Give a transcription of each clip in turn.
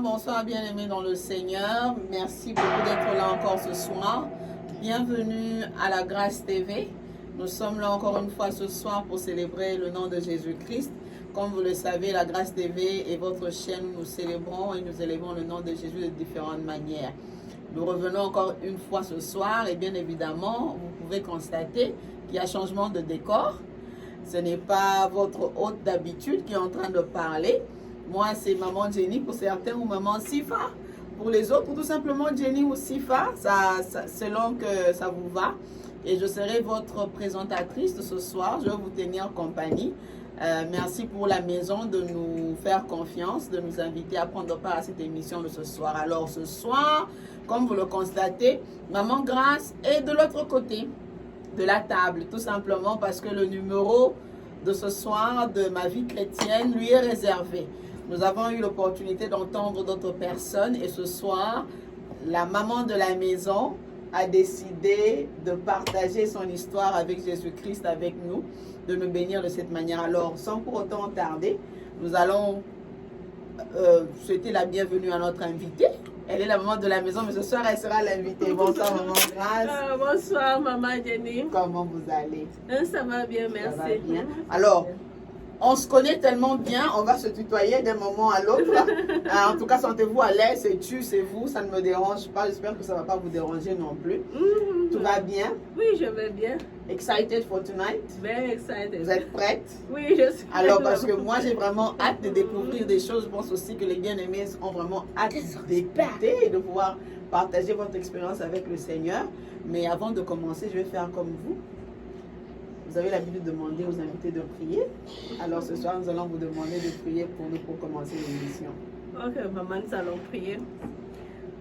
bonsoir bien-aimés dans le Seigneur. Merci beaucoup d'être là encore ce soir. Bienvenue à la Grâce TV. Nous sommes là encore une fois ce soir pour célébrer le nom de Jésus-Christ. Comme vous le savez, la Grâce TV est votre chaîne où nous célébrons et nous élevons le nom de Jésus de différentes manières. Nous revenons encore une fois ce soir et bien évidemment, vous pouvez constater qu'il y a changement de décor. Ce n'est pas votre hôte d'habitude qui est en train de parler. Moi, c'est Maman Jenny pour certains ou Maman Sifa. Pour les autres, ou tout simplement Jenny ou Sifa, selon que ça vous va. Et je serai votre présentatrice de ce soir. Je vais vous tenir compagnie. Merci pour la maison de nous faire confiance, de nous inviter à prendre part à cette émission de ce soir. Alors ce soir, comme vous le constatez, Maman Grâce est de l'autre côté de la table, tout simplement parce que le numéro de ce soir de ma vie chrétienne lui est réservé. Nous avons eu l'opportunité d'entendre d'autres personnes et ce soir, la maman de la maison a décidé de partager son histoire avec Jésus-Christ avec nous, de nous bénir de cette manière. Alors, sans pour autant tarder, nous allons souhaiter la bienvenue à notre invitée. Elle est la maman de la maison, mais ce soir, elle sera l'invitée. Bonsoir, Maman Grâce. Bonsoir, Maman Jenny. Comment vous allez? Ça va bien, merci. Ça va bien. Alors, on se connaît tellement bien, on va se tutoyer d'un moment à l'autre. En tout cas, sentez-vous à l'aise, c'est tu, c'est vous, ça ne me dérange pas. J'espère que ça ne va pas vous déranger non plus. Tout va bien? Oui, je vais bien. Excited for tonight? Very excited. Vous êtes prête? Oui, je suis. Alors, parce que moi, j'ai vraiment hâte de découvrir des choses. Je pense aussi que les bien-aimés ont vraiment hâte d'écouter et de pouvoir partager votre expérience avec le Seigneur. Mais avant de commencer, je vais faire comme vous. Vous avez l'habitude de demander aux invités de prier. Alors ce soir, nous allons vous demander de prier pour nous pour commencer l'émission. Ok, maman, nous allons prier.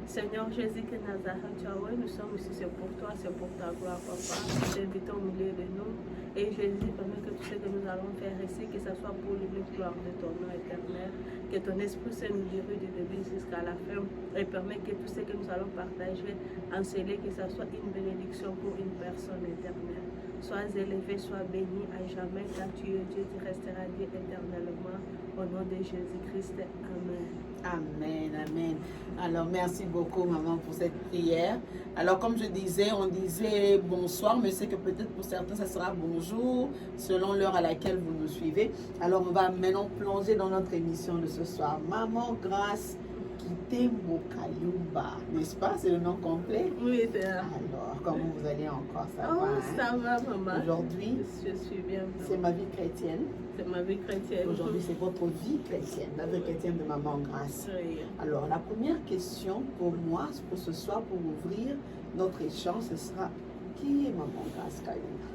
Seigneur Jésus de Nazareth, nous sommes ici, c'est pour toi, c'est pour ta gloire, papa. Nous t'invitons au milieu de nous. Et Jésus, permet que tout ce que nous allons faire ici, que ce soit pour le gloire de ton nom éternel, que ton Esprit Saint nous dirige du début jusqu'à la fin. Et permet que tout ce que nous allons partager, enseigner, que ce soit une bénédiction pour une personne éternelle. Sois élevé, sois béni à jamais, car tu es Dieu, tu resteras Dieu éternellement. Au nom de Jésus-Christ, Amen. Amen, amen. Alors, merci beaucoup, maman, pour cette prière. Alors, comme je disais, on disait bonsoir, mais c'est que peut-être pour certains, ça sera bonjour, selon l'heure à laquelle vous nous suivez. Alors, on va maintenant plonger dans notre émission de ce soir. Maman Grâce Kitembo Kayumba, n'est-ce pas? C'est le nom complet? Oui, c'est ça. Alors, comment vous allez encore? Ça Oh, va, hein? ça va, maman. Aujourd'hui, je suis bien. c'est ma vie chrétienne. C'est ma vie chrétienne. Aujourd'hui, c'est votre vie chrétienne, la vie chrétienne de Maman Grâce. Oui. Alors, la première question pour moi, pour ce soir, pour ouvrir notre échange, ce sera qui est Maman Grâce Kayumba?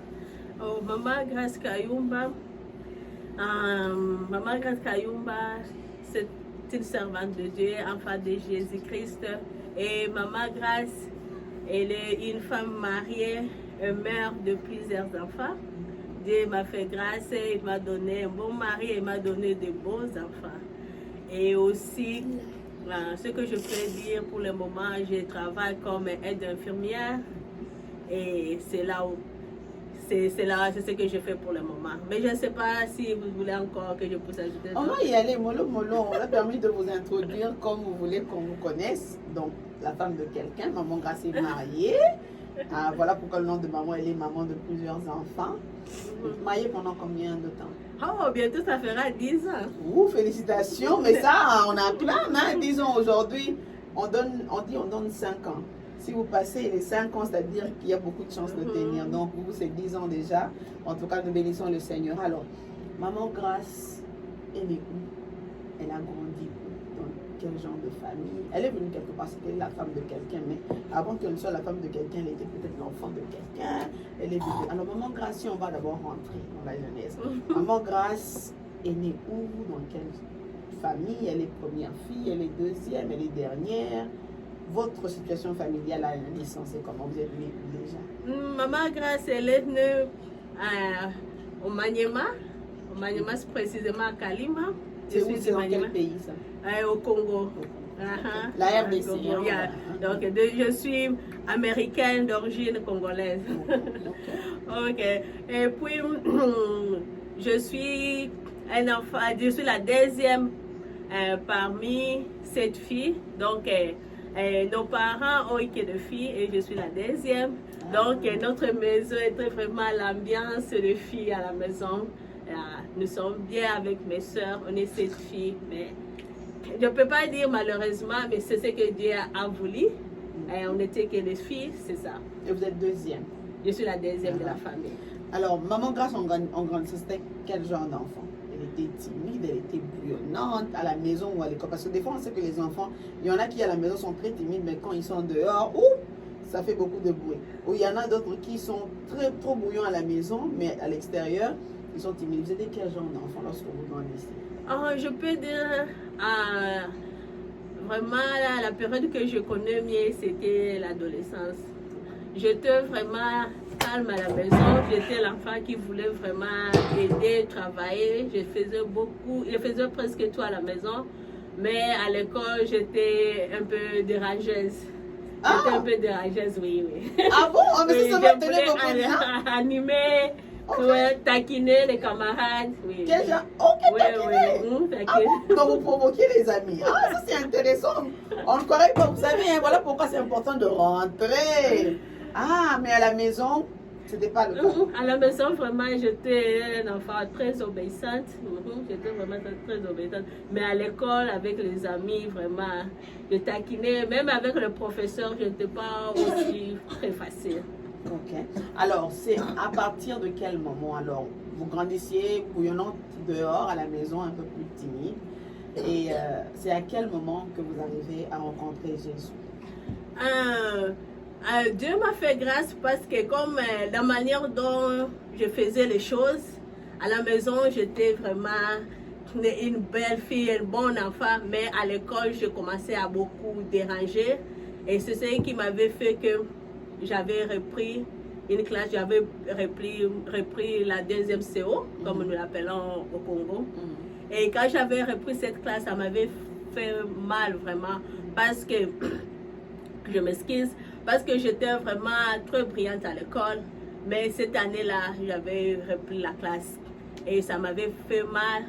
Oh, Maman Grâce Kayumba. Maman Grâce Kayumba, c'est une servante de Dieu, enfant de Jésus-Christ. Et Maman Grâce, elle est une femme mariée, mère de plusieurs enfants. Dieu m'a fait grâce, il m'a donné un bon mari, il m'a donné de beaux enfants. Et aussi, ce que je peux dire pour le moment, je travaille comme aide infirmière. Et c'est là où, c'est ce que je fais pour le moment. Mais je ne sais pas si vous voulez encore que je puisse ajouter. On va y aller, mollo, mollo. On a permis de vous introduire comme vous voulez qu'on vous connaisse. Donc, la femme de quelqu'un, Maman Grâce est mariée. Voilà pourquoi le nom de maman, elle est maman de plusieurs enfants. Mariée pendant combien de temps? Oh, bientôt ça fera 10 ans. Ouh, félicitations, mais ça, on acclame, hein. Disons aujourd'hui, on donne 5 ans. Si vous passez les 5 ans, c'est-à-dire qu'il y a beaucoup de chances de tenir. Donc, vous, c'est 10 ans déjà. En tout cas, nous bénissons le Seigneur. Alors, Maman Grâce, elle est où? Elle a grandi où? Dans quel genre de famille? Elle est venue quelque part, c'était la femme de quelqu'un, mais avant qu'elle soit la femme de quelqu'un, elle était peut-être l'enfant de quelqu'un. Elle est venue. Alors, Maman Grâce, si on va d'abord rentrer dans la jeunesse. Maman Grâce est née où? Dans quelle famille? Elle est première fille, elle est deuxième, elle est dernière. Votre situation familiale à la naissance, c'est comment vous êtes née déjà? Maman Grâce, elle est née au Maniema. Au Maniema, précisément à Kalima. C'est où? C'est dans quel pays ça? Au Congo. La RDC. Congo, yeah. Donc, je suis américaine d'origine congolaise. Ok. Et puis, je suis un enfant, je suis la deuxième parmi 7 filles. Donc, nos parents ont eu que 2 filles et je suis la deuxième. Donc, notre maison était vraiment l'ambiance de filles à la maison. Nous sommes bien avec mes soeurs, on est 7 filles. Mais je ne peux pas dire malheureusement, mais c'est ce que Dieu a voulu. On n'était que des filles, c'est ça. Et vous êtes deuxième? Je suis la deuxième de la famille. Alors, Maman Grâce, en grandissant, c'était quel genre d'enfant? Elle était timide, elle était bouillonnante à la maison ou à l'école? Parce que des fois, on sait que les enfants, il y en a qui à la maison sont très timides, mais quand ils sont dehors, ça fait beaucoup de bruit. Ou il y en a d'autres qui sont trop bouillants à la maison, mais à l'extérieur, ils sont timides. Vous étiez quel genre d'enfant lorsque vous grandissiez? Je peux dire, vraiment, la période que je connais mieux, c'était l'adolescence. J'étais vraiment calme à la maison. J'étais l'enfant qui voulait vraiment aider, travailler. Je faisais presque tout à la maison. Mais à l'école, j'étais un peu dérangeuse. J'étais un peu dérangeuse, oui. Ah bon? Mais oui, ça va tenir beaucoup bien. Animer, ouais, taquiner les camarades. Oui. Quel genre? Ok, taquiner. Donc vous provoquez les amis. Ah, ça c'est intéressant. On ne croirait pas, vous savez, hein, voilà pourquoi c'est important de rentrer. Ah, mais à la maison, c'était pas le cas. À la maison, vraiment, j'étais un enfant très obéissante. J'étais vraiment très obéissante. Mais à l'école, avec les amis, vraiment, je taquinais. Même avec le professeur, je n'étais pas aussi très facile. Ok. Alors, c'est à partir de quel moment? Alors, vous grandissiez bouillonnante dehors, à la maison, un peu plus timide. Et c'est à quel moment que vous arrivez à rencontrer Jésus? Dieu m'a fait grâce parce que comme la manière dont je faisais les choses, à la maison, j'étais vraiment une belle fille, un bon enfant, mais à l'école, je commençais à beaucoup déranger. Et c'est ce qui m'avait fait que j'avais repris une classe, j'avais repris la deuxième CO, comme nous l'appelons au Congo. Et quand j'avais repris cette classe, ça m'avait fait mal vraiment, parce que, je m'excuse, parce que j'étais vraiment très brillante à l'école, mais cette année-là, j'avais repris la classe et ça m'avait fait mal.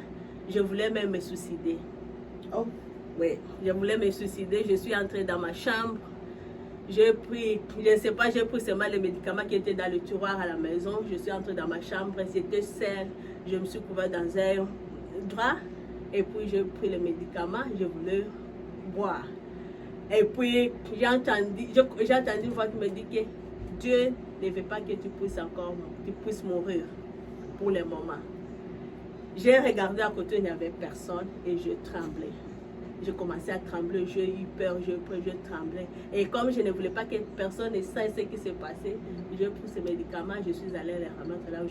Je voulais même me suicider. Oh. Oui, je voulais me suicider. Je suis entrée dans ma chambre. J'ai pris, je ne sais pas, j'ai pris seulement les médicaments qui étaient dans le tiroir à la maison. Je suis entrée dans ma chambre, c'était seule. Je me suis couverte dans un drap et puis j'ai pris les médicaments. Je voulais boire. Et puis, j'ai entendu une voix qui me dit que Dieu ne veut pas que tu puisses mourir pour le moment. J'ai regardé à côté, il n'y avait personne et je tremblais. Je commençais à trembler, j'ai eu peur, je tremblais. Et comme je ne voulais pas que personne ne sache ce qui s'est passé, j'ai pris ces médicaments, je suis allée les remettre là où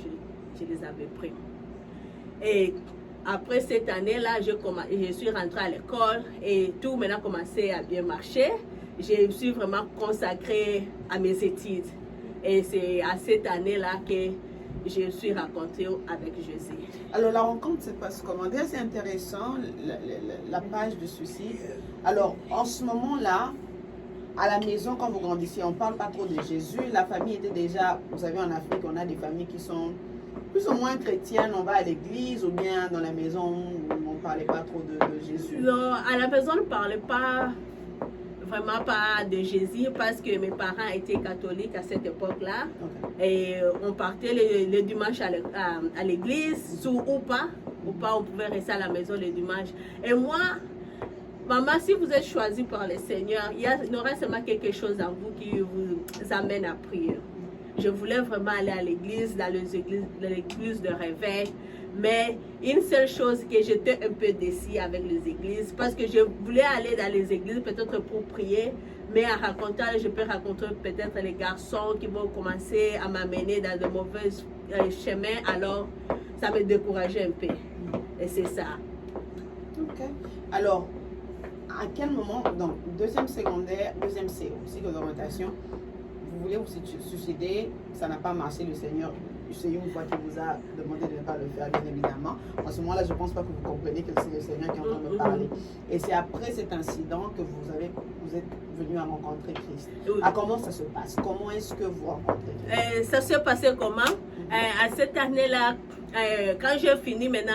je les avais pris. Et après cette année-là, je suis rentrée à l'école et tout maintenant commençait à bien marcher. Je me suis vraiment consacrée à mes études. Et c'est à cette année-là que je suis rencontrée avec Jésus. Alors la rencontre se passe comment? Déjà c'est intéressant, la page de suicide. Alors en ce moment-là, à la maison, quand vous grandissiez, on ne parle pas trop de Jésus. La famille était déjà, vous savez en Afrique, on a des familles qui sont plus ou moins chrétiennes, on va à l'église ou bien dans la maison, on ne parlait pas trop de Jésus. Non, à la maison, on ne parlait pas vraiment pas de Jésus parce que mes parents étaient catholiques à cette époque-là. Okay. Et on partait le dimanche à l'église, ou pas, on pouvait rester à la maison le dimanche. Et moi, maman, si vous êtes choisi par le Seigneur, il y aura seulement quelque chose en vous qui vous amène à prier. Je voulais vraiment aller à l'église, dans l'église de réveil. Mais une seule chose que j'étais un peu déçue avec les églises, parce que je voulais aller dans les églises peut-être pour prier, mais en racontant, je peux raconter peut-être les garçons qui vont commencer à m'amener dans de mauvais chemins, alors ça me décourageait un peu. Et c'est ça. Ok. Alors, à quel moment, donc deuxième secondaire, deuxième CO, cycle d'orientation, vous voulez vous suicider, ça n'a pas marché, le Seigneur, c'est une fois qu'il vous a demandé de ne pas le faire, bien évidemment. En ce moment-là, je ne pense pas que vous comprenez que c'est le Seigneur qui est en train de me parler. Et c'est après cet incident que vous êtes venu à rencontrer Christ. Oui. Ah, comment ça se passe? Comment est-ce que vous rencontrez Christ? Ça s'est passé comment? À cette année-là, quand j'ai fini maintenant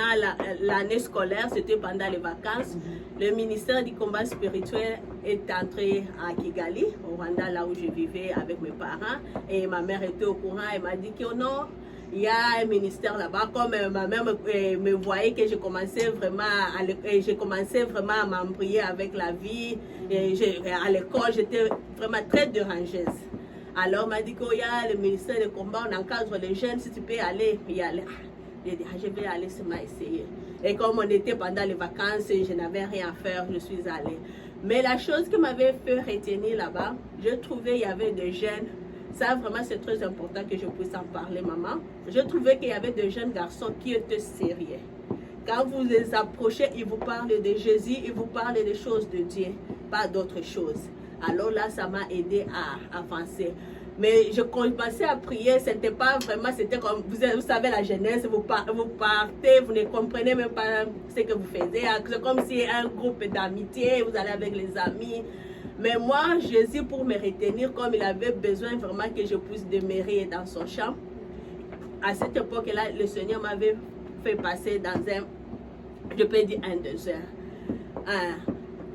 l'année scolaire, c'était pendant les vacances, le ministère du combat spirituel est entré à Kigali, au Rwanda, là où je vivais avec mes parents. Et ma mère était au courant, elle m'a dit que non, il y a un ministère là-bas. Comme ma mère me voyait que je commençais vraiment à m'embrouiller avec la vie. Et à l'école, j'étais vraiment très dérangeuse. Alors, on m'a dit qu'il y a le ministère du combat, on encadre les jeunes, si tu peux aller, y aller. J'ai dit, je vais aller seulement essayer. Et comme on était pendant les vacances, je n'avais rien à faire, je suis allée. Mais la chose qui m'avait fait retenir là-bas, je trouvais qu'il y avait des jeunes, ça vraiment c'est très important que je puisse en parler, maman. Je trouvais qu'il y avait des jeunes garçons qui étaient sérieux. Quand vous les approchez, ils vous parlent de Jésus, ils vous parlent des choses de Dieu, pas d'autres choses. Alors là, ça m'a aidé à avancer. Mais je commençais à prier, c'était pas vraiment, c'était comme, vous savez la jeunesse, vous partez, vous ne comprenez même pas ce que vous faisiez. C'est comme si un groupe d'amitié, vous allez avec les amis. Mais moi, Jésus, pour me retenir, comme il avait besoin vraiment que je puisse demeurer dans son champ, à cette époque-là, le Seigneur m'avait fait passer dans un, je peux dire 1-2 heures.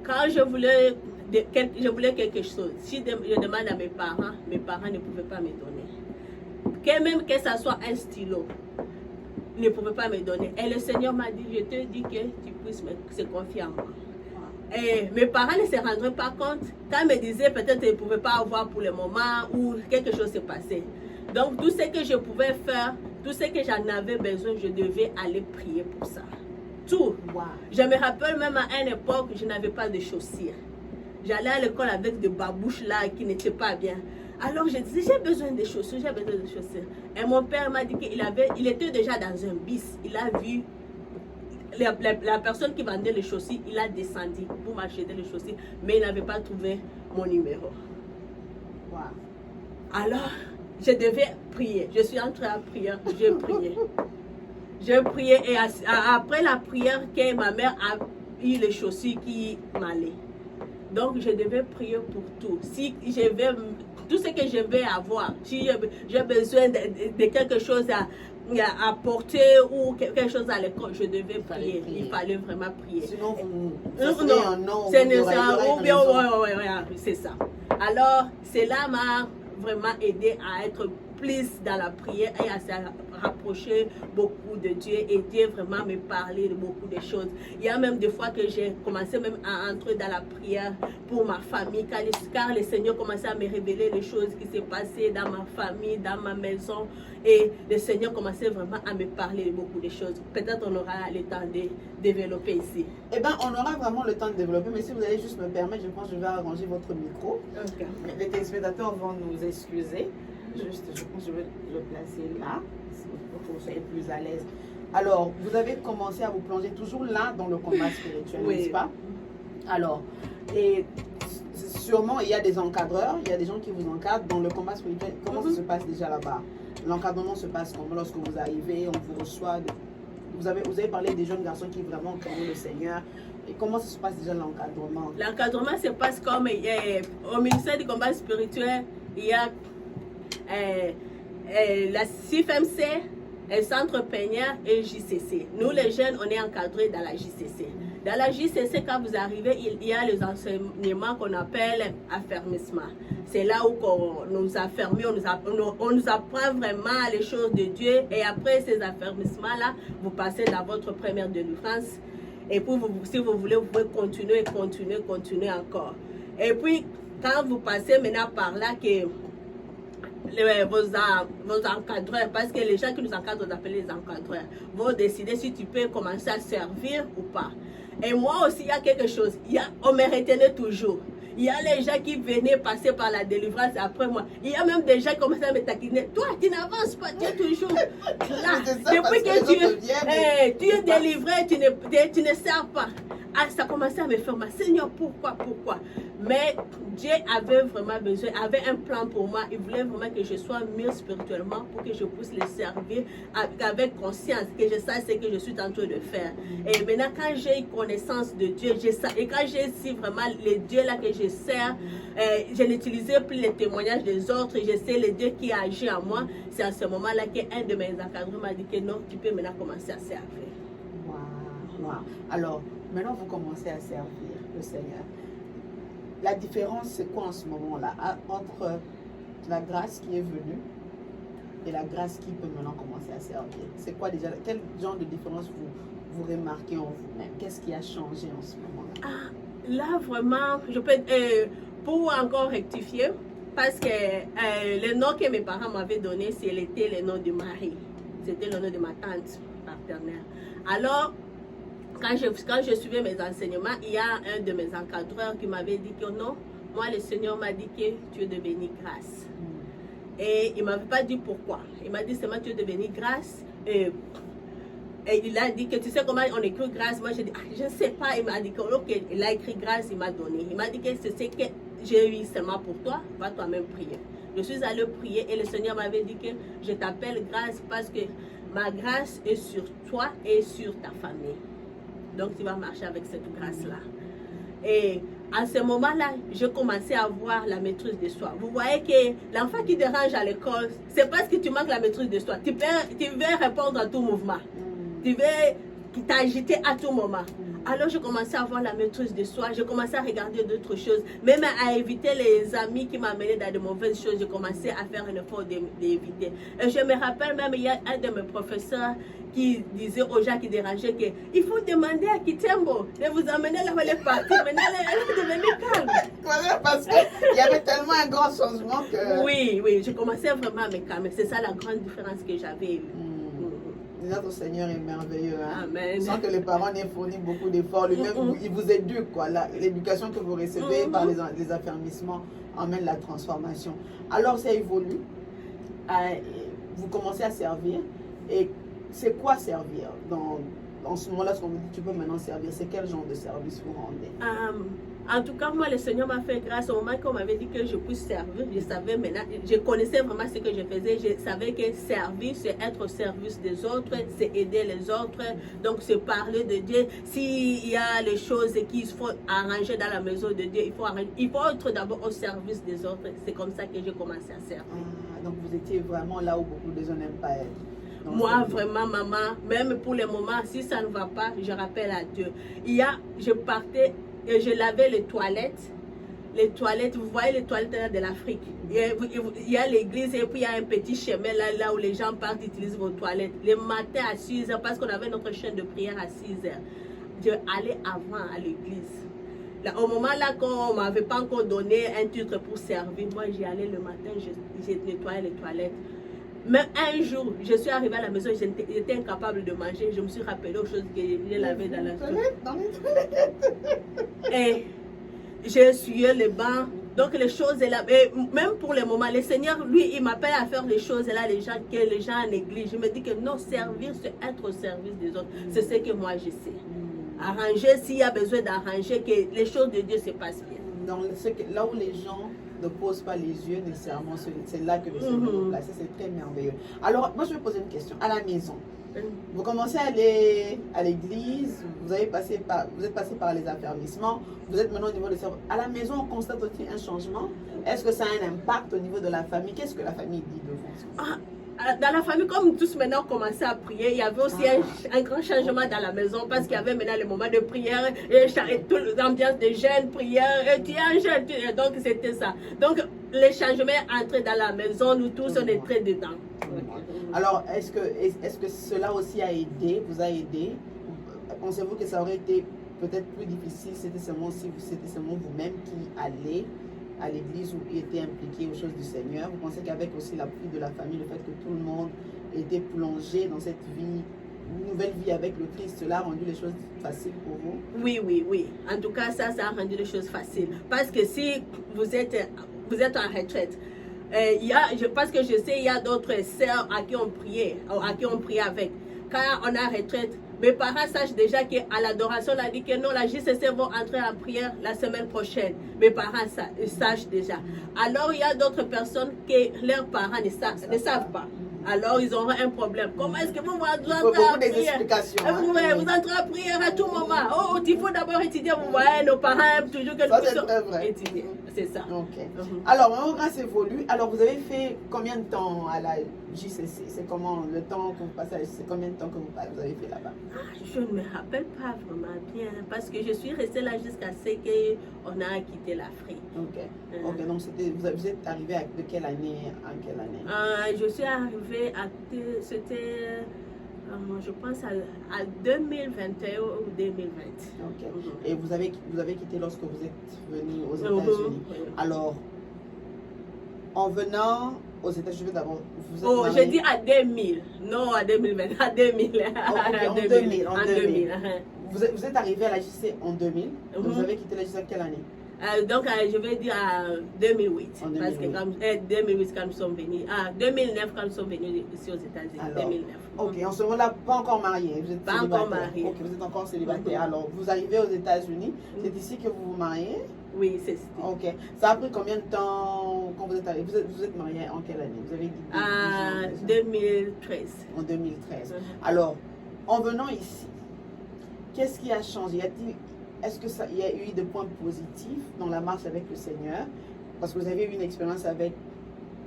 Quand je voulais quelque chose. Si je demande à mes parents ne pouvaient pas me donner. Même que ça soit un stylo, ne pouvaient pas me donner. Et le Seigneur m'a dit, je te dis que tu puisses se confier en moi. Et mes parents ne se rendraient pas compte. Quand ils me disaient peut-être qu'ils ne pouvaient pas avoir pour le moment ou quelque chose s'est passé. Donc tout ce que je pouvais faire, tout ce que j'en avais besoin, je devais aller prier pour ça. Tout. Wow. Je me rappelle même à une époque, je n'avais pas de chaussures. J'allais à l'école avec des babouches là qui n'étaient pas bien. Alors je disais, j'ai besoin de chaussures, j'ai besoin de chaussures. Et mon père m'a dit qu'il était déjà dans un bis. Il a vu la personne qui vendait les chaussures, il a descendu pour m'acheter les chaussures, mais il n'avait pas trouvé mon numéro. Wow. Alors, je devais prier. Je suis entrée à prier, j'ai prié. Je priais et après la prière, que ma mère a eu les chaussures qui m'allaient. Donc, je devais prier pour tout. Si tout ce que je vais avoir, si j'ai besoin de quelque chose à porter ou quelque chose à l'école, je devais prier. Il fallait vraiment prier. Sinon, c'est ça. Alors, cela m'a vraiment aidé à être plus dans la prière et à se rapprocher beaucoup de Dieu et Dieu vraiment me parler de beaucoup de choses. Il y a même des fois que j'ai commencé même à entrer dans la prière pour ma famille car le Seigneur commençait à me révéler les choses qui s'est passées dans ma famille, dans ma maison et le Seigneur commençait vraiment à me parler de beaucoup de choses. Peut-être on aura le temps de développer ici. Eh bien, on aura vraiment le temps de développer, mais si vous allez juste me permettre, je pense que je vais arranger votre micro. Okay. Les téléspectateurs vont nous excuser. Juste, je pense que je vais le placer là, pour que vous soyez plus à l'aise. Alors, vous avez commencé à vous plonger toujours là dans le combat spirituel, oui. N'est-ce pas? Alors, et sûrement, il y a des encadreurs, il y a des gens qui vous encadrent dans le combat spirituel. Comment ça se passe déjà là-bas? L'encadrement se passe comment? Lorsque vous arrivez, on vous reçoit. Vous avez parlé des jeunes garçons qui vraiment connaissent le Seigneur. Et comment ça se passe déjà l'encadrement? L'encadrement se passe comme au ministère du combat spirituel, il y a la CIFMC, Centre Peignard et JCC. Nous les jeunes, on est encadrés dans la JCC. Dans la JCC, quand vous arrivez, il y a les enseignements qu'on appelle affermissement. C'est là où on nous afferme, on nous apprend vraiment les choses de Dieu. Et après ces affermissements-là, vous passez dans votre première délivrance. Et puis, si vous voulez, vous pouvez continuer encore. Et puis, quand vous passez maintenant par là, que vos encadreurs, parce que les gens qui nous encadrent, on appelle les encadreurs, vont décider si tu peux commencer à servir ou pas. Et moi aussi, il y a quelque chose. On me retenait toujours. Il y a les gens qui venaient passer par la délivrance après moi. Il y a même des gens qui commençaient à me taquiner. Toi, tu n'avances pas, tu es toujours là. Depuis que tu es délivré, tu ne sers pas. ça commençait à me faire mal. Seigneur, pourquoi? Mais Dieu avait vraiment besoin, avait un plan pour moi. Il voulait vraiment que je sois mieux spirituellement pour que je puisse le servir avec conscience, que je sache ce que je suis en train de faire. Et maintenant, quand j'ai eu connaissance de Dieu, et quand j'ai su vraiment le Dieu là que je sers, je n'utilisais plus les témoignages des autres, je sais le Dieu qui agit en moi. C'est à ce moment-là qu'un de mes encadrants m'a dit que non, tu peux maintenant commencer à servir. Wow. Alors, maintenant vous commencez à servir le Seigneur. La différence, c'est quoi en ce moment-là entre la grâce qui est venue et la grâce qui peut maintenant commencer à servir? C'est quoi déjà, quel genre de différence vous remarquez en vous-même? Qu'est-ce qui a changé en ce moment-là? Là, vraiment, je peux, pour encore rectifier, parce que le nom que mes parents m'avaient donné, c'était le nom de Marie. C'était le nom de ma tante paternelle. Alors, quand je suivais mes enseignements, il y a un de mes encadreurs qui m'avait dit que non, moi le Seigneur m'a dit que tu es devenu grâce. Et il ne m'avait pas dit pourquoi. Il m'a dit seulement tu es devenu grâce. Et il a dit que tu sais comment on écrit grâce. Moi j'ai dit je ne sais pas. Il m'a dit que ok, il a écrit grâce, il m'a donné. Il m'a dit que c'est ce que j'ai eu seulement pour toi, va toi-même prier. Je suis allée prier et le Seigneur m'avait dit que je t'appelle grâce parce que ma grâce est sur toi et sur ta famille. Donc, tu vas marcher avec cette grâce-là. Et à ce moment-là, je commençais à voir la maîtrise de soi. Vous voyez que l'enfant qui dérange à l'école, c'est parce que tu manques la maîtrise de soi. Tu veux répondre à tout mouvement. Tu veux t'agiter à tout moment. Alors, je commençais à avoir la maîtrise de soi. Je commençais à regarder d'autres choses. Même à éviter les amis qui m'amenaient dans de mauvaises choses. Je commençais à faire un effort d'éviter. Et je me rappelle même, il y a un de mes professeurs qui disait aux gens qui dérangeaient qu'il faut demander à Kitembo de vous emmener là où elle est partie. Maintenant, elle est devenue calme. Parce qu'il y avait tellement un grand changement que... Oui, je commençais vraiment à me calmer. C'est ça la grande différence que j'avais eue. Notre Seigneur est merveilleux. Hein? Amen. Sans que les parents n'aient fourni beaucoup d'efforts. Lui-même, il vous éduque. L'éducation que vous recevez par les affermissements emmène la transformation. Alors, ça évolue. Vous commencez à servir. Et c'est quoi servir dans ce moment-là, tu peux maintenant servir? C'est quel genre de service vous rendez? En tout cas, moi, le Seigneur m'a fait grâce au moment qu'on m'avait dit que je puisse servir. Je savais maintenant, je connaissais vraiment ce que je faisais. Je savais que servir, c'est être au service des autres, c'est aider les autres. Donc, c'est parler de Dieu. S'il y a les choses qu'il faut arranger dans la maison de Dieu, il faut être d'abord au service des autres. C'est comme ça que j'ai commencé à servir. Donc, vous étiez vraiment là où beaucoup de gens n'aiment pas être. Moi, vraiment, maman, même pour le moment, si ça ne va pas, je rappelle à Dieu. Je partais et je lavais les toilettes. Les toilettes, vous voyez les toilettes de l'Afrique. Il y a l'église et puis il y a un petit chemin là où les gens partent, utilisent vos toilettes. Le matin à 6 h, parce qu'on avait notre chaîne de prière à 6 h. Je allais avant à l'église. Au moment là qu'on ne m'avait pas encore donné un titre pour servir, moi j'y allais le matin, j'ai nettoyé les toilettes. Mais un jour, je suis arrivée à la maison, j'étais incapable de manger. Je me suis rappelé aux choses que je lavais dans la toilette. Et j'ai essuyé les bancs. Donc les choses là, et même pour le moment, le Seigneur, lui, il m'appelle à faire les choses là, que les gens négligent. Je me dis que non, servir, c'est être au service des autres. C'est ce que moi je sais. Arranger, s'il y a besoin d'arranger, que les choses de Dieu se passent bien. Donc, là où les gens ne posent pas les yeux nécessairement, c'est là que le Seigneur est placé. C'est très merveilleux. Alors, moi, je vais poser une question. À la maison, vous commencez à aller à l'église, vous êtes passé par les affermissements, vous êtes maintenant au niveau de cerveau. À la maison, on constate aussi un changement. Est-ce que ça a un impact au niveau de la famille? Qu'est-ce que la famille dit de vous? Dans la famille, comme tous maintenant commençaient à prier, il y avait aussi un grand changement dans la maison parce qu'il y avait maintenant le moment de prière, et toute l'ambiance de jeûne, prière, et tu es un jeûne, donc c'était ça. Donc les changements entraient dans la maison, nous tous on est très dedans. Alors est-ce que cela aussi vous a aidé? Pensez-vous que ça aurait été peut-être plus difficile si c'était seulement vous-même qui allez à l'église ou qui était impliqué aux choses du Seigneur? Vous pensez qu'avec aussi l'appui de la famille, le fait que tout le monde était plongé dans cette vie, une nouvelle vie avec le Christ, cela a rendu les choses faciles pour vous? Oui. En tout cas, ça a rendu les choses faciles. Parce que si vous êtes en retraite, parce que je sais, il y a d'autres sœurs à qui on priait avec. Quand on a retraite, mes parents sachent déjà qu'à l'adoration, on a dit que non, la JCC vont entrer en prière la semaine prochaine. Mes parents sachent déjà. Alors, il y a d'autres personnes que leurs parents ne savent pas. Alors, ils auront un problème. Comment est-ce que vous entrez en prière? Vous entrez en prière à tout moment. Oh, il faut d'abord étudier. Vous voyez, nos parents aiment toujours que nous puissions étudier. C'est ça. Okay. Alors, Maman Grâce évolue. Alors, vous avez fait combien de temps à la JCC? C'est comment le temps que vous passez à la JCC? Combien de temps que vous avez fait là-bas? Je ne me rappelle pas vraiment bien parce que je suis restée là jusqu'à ce qu'on a quitté l'Afrique. Ok, donc vous êtes arrivé de quelle année en quelle année? Je suis arrivée c'était, je pense, à 2021 ou 2020. Ok. Et vous avez quitté lorsque vous êtes venu aux États-Unis. Alors, en venant aux États-Unis d'abord, vous êtes marié... j'ai dit à 2000, non à 2020, à 2000. En 2000. Vous êtes arrivé à la JC en 2000. Vous avez quitté la JC en quelle année? Donc, je vais dire à 2008. Parce que quand, 2008 quand nous sommes venus. 2009 quand nous sommes venus ici aux États-Unis. 2009. Ok, en ce moment-là, pas encore marié. Vous êtes pas encore marié. Ok, vous êtes encore célibataire. Alors, vous arrivez aux États-Unis. C'est ici que vous vous mariez? Oui, c'est ça. Ok. Ça a pris combien de temps quand vous êtes arrivé? Vous êtes marié en quelle année? Vous avez dit 2013. En 2013. Alors, en venant ici, qu'est-ce qui a changé? Est-ce qu'il y a eu des points positifs dans la marche avec le Seigneur? Parce que vous avez eu une expérience avec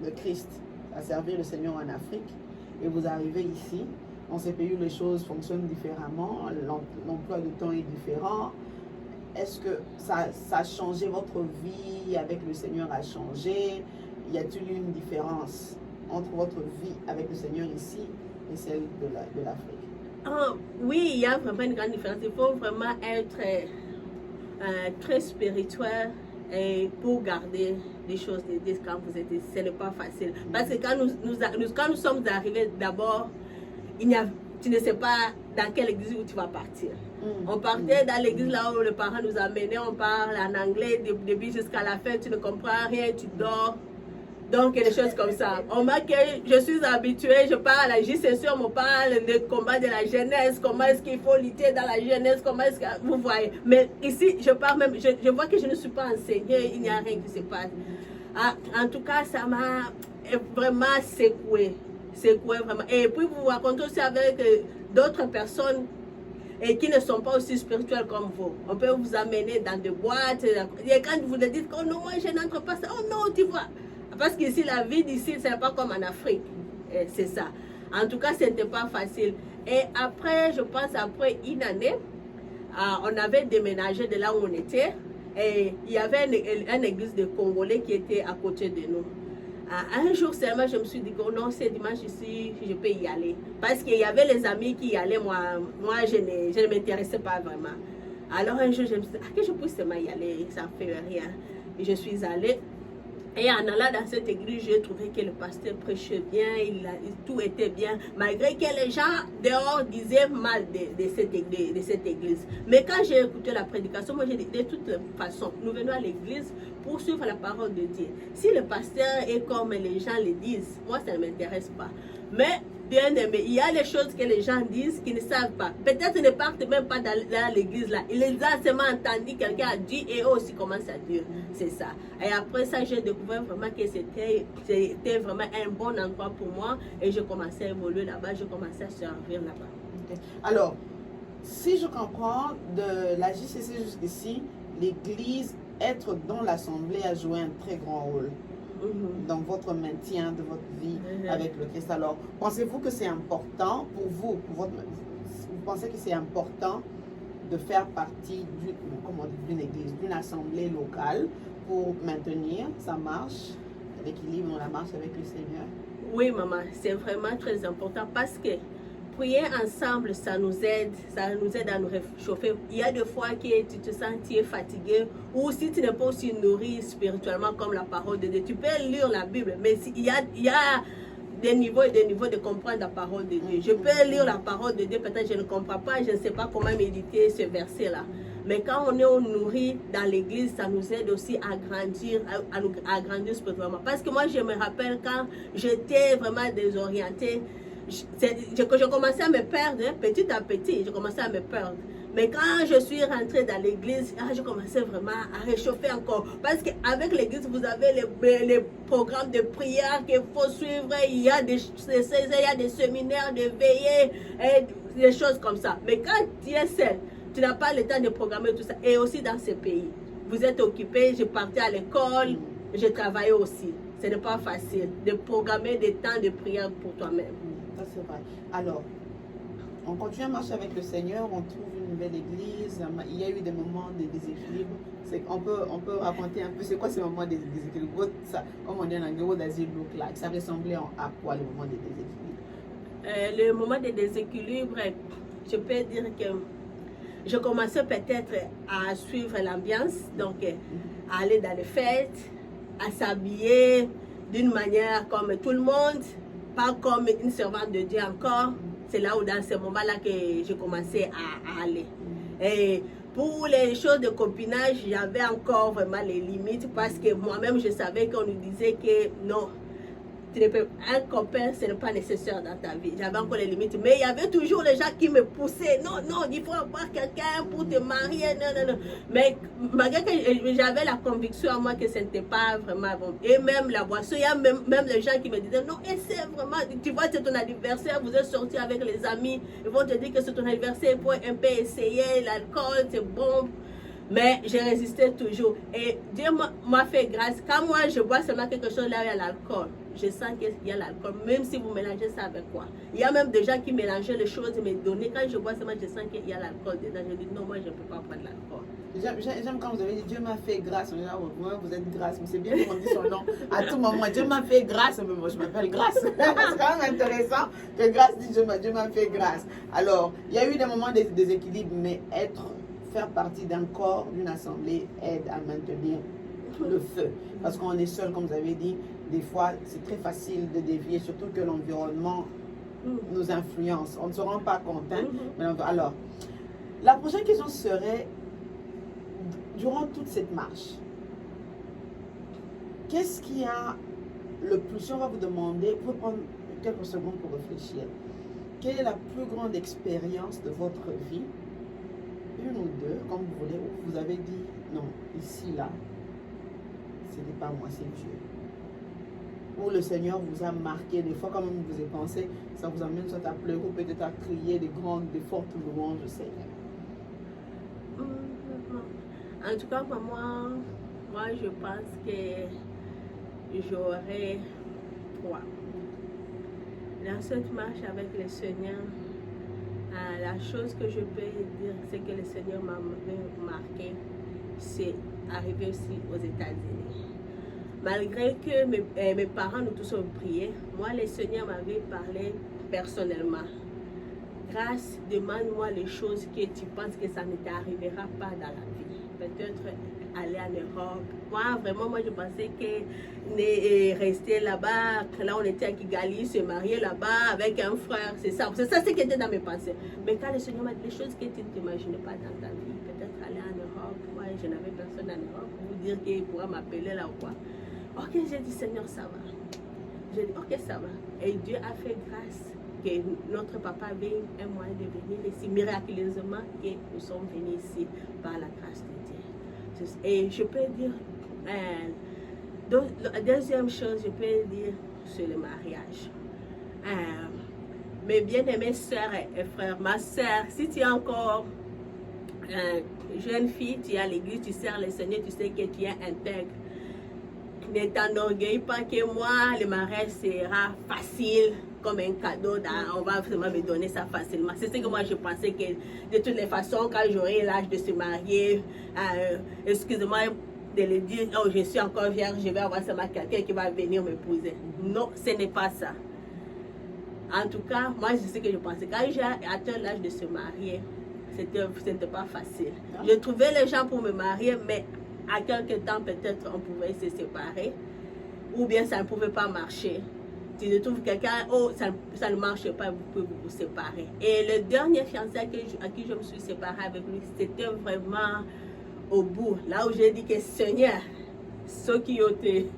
le Christ, à servir le Seigneur en Afrique, et vous arrivez ici. En ces pays où les choses fonctionnent différemment, l'emploi de temps est différent. Est-ce que ça a changé votre vie avec le Seigneur? A changé? Y a-t-il une différence entre votre vie avec le Seigneur ici et celle de l'Afrique? Oui, il y a vraiment une grande différence. Il faut vraiment être très spirituel et pour garder les choses de Dieu quand vous êtes ici. Ce n'est pas facile. Parce que quand nous sommes arrivés, d'abord, tu ne sais pas dans quelle église où tu vas partir. On partait dans l'église là où le parent nous amenait, on parle en anglais du début jusqu'à la fin, tu ne comprends rien, tu dors. Donc, des choses comme ça. On m'a que je suis habituée, je parle à la JCC, on me parle des combats de la jeunesse, comment est-ce qu'il faut lutter dans la jeunesse, comment est-ce que vous voyez. Mais ici, je parle même, je vois que je ne suis pas enseignée, il n'y a rien qui se passe. En tout cas, ça m'a vraiment secoué vraiment. Et puis, vous vous racontez aussi avec d'autres personnes et qui ne sont pas aussi spirituels comme vous. On peut vous amener dans des boîtes, et quand vous le dites, oh non, moi je n'entre pas ça, oh non, tu vois. Parce qu'ici, la vie d'ici, ce n'est pas comme en Afrique. C'est ça. En tout cas, ce n'était pas facile. Et après, je pense, après une année, on avait déménagé de là où on était. Et il y avait une église de Congolais qui était à côté de nous. Un jour seulement, je me suis dit que non, c'est dimanche ici, je peux y aller. Parce qu'il y avait les amis qui y allaient, moi je ne m'intéressais pas vraiment. Alors un jour, je me suis dit, que je puisse seulement y aller, ça ne fait rien. Et je suis allée. Et en allant dans cette église, j'ai trouvé que le pasteur prêchait bien, tout était bien, malgré que les gens dehors disaient mal de cette église. Mais quand j'ai écouté la prédication, moi j'ai dit, de toute façon, nous venons à l'église pour suivre la parole de Dieu. Si le pasteur est comme les gens le disent, moi ça ne m'intéresse pas. Mais bien aimé, il y a les choses que les gens disent qu'ils ne savent pas. Peut-être qu'ils ne partent même pas dans l'église là. Ils ont seulement entendu, quelqu'un a dit et eux aussi commencent à dire. C'est ça. Et après ça, j'ai découvert vraiment que c'était vraiment un bon endroit pour moi. Et je commençais à évoluer là-bas, je commençais à servir là-bas. Okay. Alors, si je comprends, de la JCC jusqu'ici, l'église, être dans l'assemblée a joué un très grand rôle dans votre maintien de votre vie avec le Christ. Alors, pensez-vous que c'est important pour vous, vous pensez que c'est important de faire partie d'une église, d'une assemblée locale pour maintenir sa marche, l'équilibre dans la marche avec le Seigneur? Oui, maman, c'est vraiment très important parce que prier ensemble, ça nous aide à nous réchauffer. Il y a des fois que tu te sens fatigué ou si tu n'es pas aussi nourri spirituellement comme la parole de Dieu. Tu peux lire la Bible, mais il y a des niveaux et des niveaux de comprendre la parole de Dieu. Je peux lire la parole de Dieu, peut-être je ne comprends pas, je ne sais pas comment méditer ce verset-là. Mais quand on est nourri dans l'église, ça nous aide aussi à grandir, à grandir spirituellement. Parce que moi, je me rappelle quand j'étais vraiment désorientée, je commençais à me perdre, hein, petit à petit, je commençais à me perdre. Mais quand je suis rentrée dans l'église, je commençais vraiment à réchauffer encore. Parce qu'avec l'église, vous avez les programmes de prière qu'il faut suivre. Il y a des séminaires de veillée, et des choses comme ça. Mais quand tu es seul, tu n'as pas le temps de programmer tout ça. Et aussi dans ces pays, vous êtes occupé, je partais à l'école, je travaillais aussi. Ce n'est pas facile de programmer des temps de prière pour toi-même. Ça, c'est vrai. Alors, on continue à marcher avec le Seigneur, on trouve une nouvelle église, il y a eu des moments de déséquilibre. On peut raconter un peu, c'est quoi ces moments de déséquilibre? Ça, comme on dit en anglais, what does it look like? Ça ressemblait à quoi le moment de déséquilibre? Le moment de déséquilibre, je peux dire que je commençais peut-être à suivre l'ambiance, donc à aller dans les fêtes, à s'habiller d'une manière comme tout le monde, pas comme une servante de Dieu encore. C'est là où dans ce moment-là que j'ai commencé à aller. Et pour les choses de copinage, j'avais encore vraiment les limites parce que moi-même je savais qu'on nous disait que non, un copain, ce n'est pas nécessaire dans ta vie. J'avais encore les limites. Mais il y avait toujours les gens qui me poussaient. Non, non, il faut avoir quelqu'un pour te marier. Non, non, non. Mais malgré que j'avais la conviction à moi que ce n'était pas vraiment bon. Et même la boisson, il y a même les gens qui me disaient, non, essaie vraiment. Tu vois, c'est ton anniversaire, vous êtes sortis avec les amis. Ils vont te dire que c'est ton anniversaire, il faut un peu essayer l'alcool, c'est bon. Mais j'ai résisté toujours. Et Dieu m'a fait grâce. Quand moi, je bois seulement quelque chose là où il y a l'alcool, je sens qu'il y a l'alcool, même si vous mélangez ça avec quoi. Il y a même des gens qui mélangeaient les choses et me donnaient. Quand je bois seulement, je sens qu'il y a l'alcool dedans. Je dis non, moi, je ne peux pas prendre l'alcool. J'aime quand vous avez dit Dieu m'a fait grâce. On est là, vous êtes grâce. Mais c'est bien qu'on dise son nom à tout moment. Dieu m'a fait grâce. Mais moi, je m'appelle Grâce. C'est quand même intéressant que Grâce dit Dieu m'a fait grâce. Alors, il y a eu des moments de déséquilibre, mais faire partie d'un corps, d'une assemblée, aide à maintenir le feu. Parce qu'on est seul, comme vous avez dit, des fois, c'est très facile de dévier, surtout que l'environnement nous influence. On ne se rend pas compte. Hein? Alors, la prochaine question serait, durant toute cette marche, qu'est-ce qui a le plus, si on va vous demander, vous pouvez prendre quelques secondes pour réfléchir, quelle est la plus grande expérience de votre vie? Une ou deux, comme vous voulez, vous avez dit, non, ici, là, ce n'est pas moi, c'est Dieu. Où le Seigneur vous a marqué, des fois, quand même vous avez pensé, ça vous amène soit à pleurer ou peut-être à crier des fortes louanges au Seigneur. En tout cas, pour moi, je pense que j'aurais 3. Dans cette marche avec le Seigneur, la chose que je peux dire, c'est que le Seigneur m'a marqué, c'est arriver aussi aux États-Unis. Malgré que mes parents nous tous ont prié, moi, le Seigneur m'avait parlé personnellement. Grâce, demande-moi les choses que tu penses que ça ne t'arrivera pas dans la vie. Peut-être aller en Europe. Moi, je pensais que rester là-bas, là on était à Kigali, se marier là-bas avec un frère, c'est ça ce qui était dans mes pensées. Mais quand le Seigneur m'a dit les choses que tu ne t'imaginais pas dans ta vie, peut-être aller en Europe, moi je n'avais personne en Europe pour vous dire qu'il pourra m'appeler là ou quoi. Ok, j'ai dit Seigneur, ça va. J'ai dit ok, ça va. Et Dieu a fait grâce que notre papa avait un moyen de venir ici, miraculeusement, que nous sommes venus ici par la grâce de Dieu. Et je peux dire, la deuxième chose, je peux dire, c'est le mariage. Mes bien-aimés sœurs et frères, ma sœur, si tu es encore jeune fille, tu es à l'église, tu sers le Seigneur, tu sais que tu es intègre. Ne t'enorgueillis pas que moi, le mariage sera facile comme un cadeau, on va vraiment me donner ça facilement. C'est ce que moi je pensais que de toutes les façons, quand j'aurai l'âge de se marier, excusez-moi de le dire, oh je suis encore vierge, je vais avoir seulement quelqu'un qui va venir m'épouser. Non, ce n'est pas ça. En tout cas, moi c'est ce que je pensais. Quand j'ai atteint l'âge de se marier, c'était pas facile. Je trouvais les gens pour me marier, mais à quelque temps peut-être on pouvait se séparer, ou bien ça ne pouvait pas marcher. Si je trouve quelqu'un, oh, ça ne marche pas, vous pouvez vous séparer. Et le dernier fiancé à qui je me suis séparée avec lui, c'était vraiment au bout. Là où j'ai dit que Seigneur, ceux qui ont été